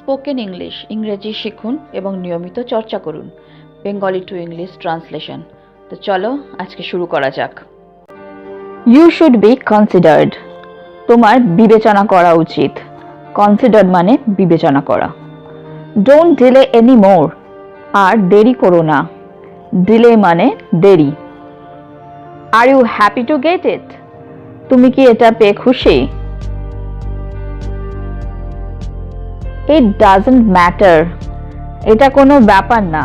Spoken English ইংরেজি শিখুন এবং নিয়মিত চর্চা করুন। Bengali to English translation. তো চলো আজকে শুরু করা যাক। You should be considered. তোমার বিবেচনা করা উচিত। কনসিডার্ড মানে বিবেচনা করা। Don't delay any more. আর দেরি করো না। ডিলে মানে দেরি। Are you happy to get it? তুমি কি এটা পেয়ে খুশি? It doesn't matter. এটা কোনো ব্যাপার না।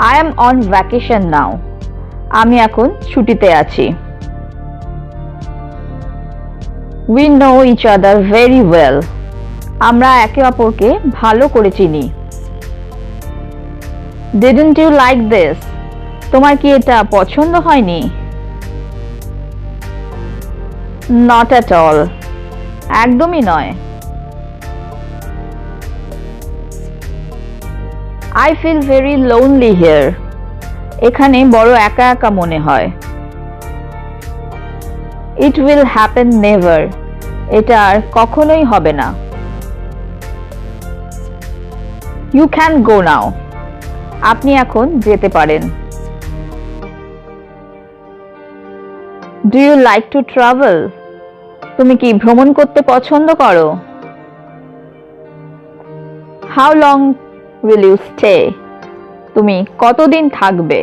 I am on vacation now. আমি এখন ছুটিতে আছি। We know each other very well. আমরা একে অপরকে ভালো করে চিনি। Didn't you like this? তোমার কি এটা পছন্দ হয়নি? Not at all. একদমই নয়। I feel very lonely here. এখানে বড় একা একা মনে হয়। It will happen never. এটা আর কখনোই হবে না। You can go now. আপনি এখন যেতে পারেন। Do you like to travel? তুমি কি ভ্রমণ করতে পছন্দ করো? How long will you stay? তুমি কতদিন থাকবে?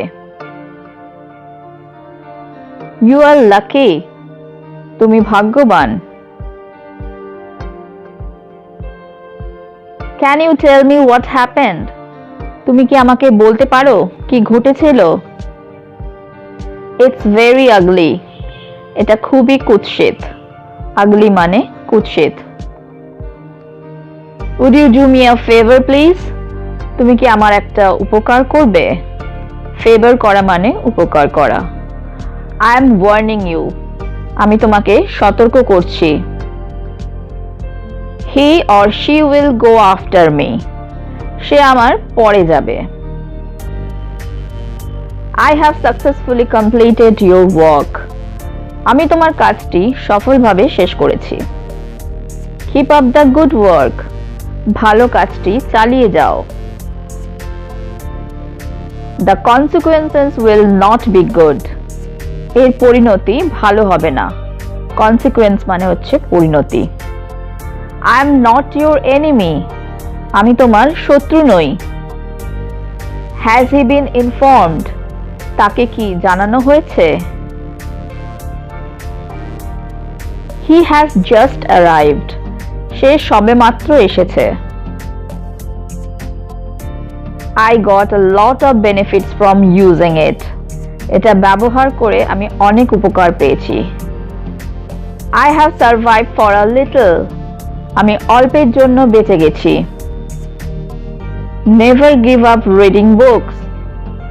You are lucky. তুমি ভাগ্যবান। Can you tell me what happened? তুমি কি আমাকে বলতে পারো কি ঘটেছিল? It's very ugly. এটা খুবই কুৎসিত। আগলি মানে কুৎসিত। Would you do me a favour please? তুমি কি আমার একটা উপকার করবে? ফেভার করা মানে উপকার করা। I am warning you. আমি তোমাকে সতর্ক করছি। He or she will go after me. সে আমার পরে যাবে। I have successfully completed your work. আমি তোমার কাজটি সফলভাবে শেষ করেছি। Keep up the good work. ভালো কাজটি চালিয়ে যাও। The consequences will not be good. এর পরিণতি ভালো হবে না। কনসিকুয়েন্স মানে হচ্ছে পরিণতি। I am not your enemy. আমি তোমার শত্রু নই। Has he bin informed? তাকে কি জানানো হয়েছে? He has just arrived. সে সবেমাত্র এসেছে। I got a lot of benefits from using it. এটা ব্যবহার করে আমি অনেক উপকার পেয়েছি। I have survived for a little. আমি অল্পের জন্য বেঁচে গেছি। Never give up reading books.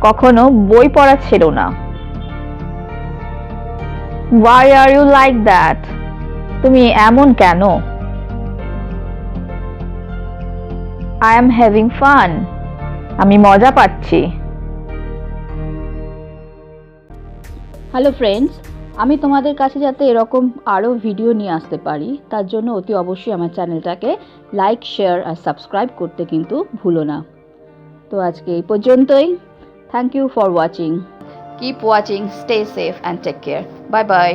কখনো বই পড়া ছেড়ো না। Why are you like that? তুমি এমন কেন? I am having fun. আমি মজা পাচ্ছি। হ্যালো ফ্রেন্ডস, আমি তোমাদের কাছে যাতে এরকম আরও ভিডিও নিয়ে আসতে পারি তার জন্য অতি অবশ্যই আমার চ্যানেলটাকে লাইক, শেয়ার আর সাবস্ক্রাইব করতে কিন্তু ভুলো না। তো আজকে এই পর্যন্তই। Thank you for watching. Keep watching, stay safe and take care. Bye by.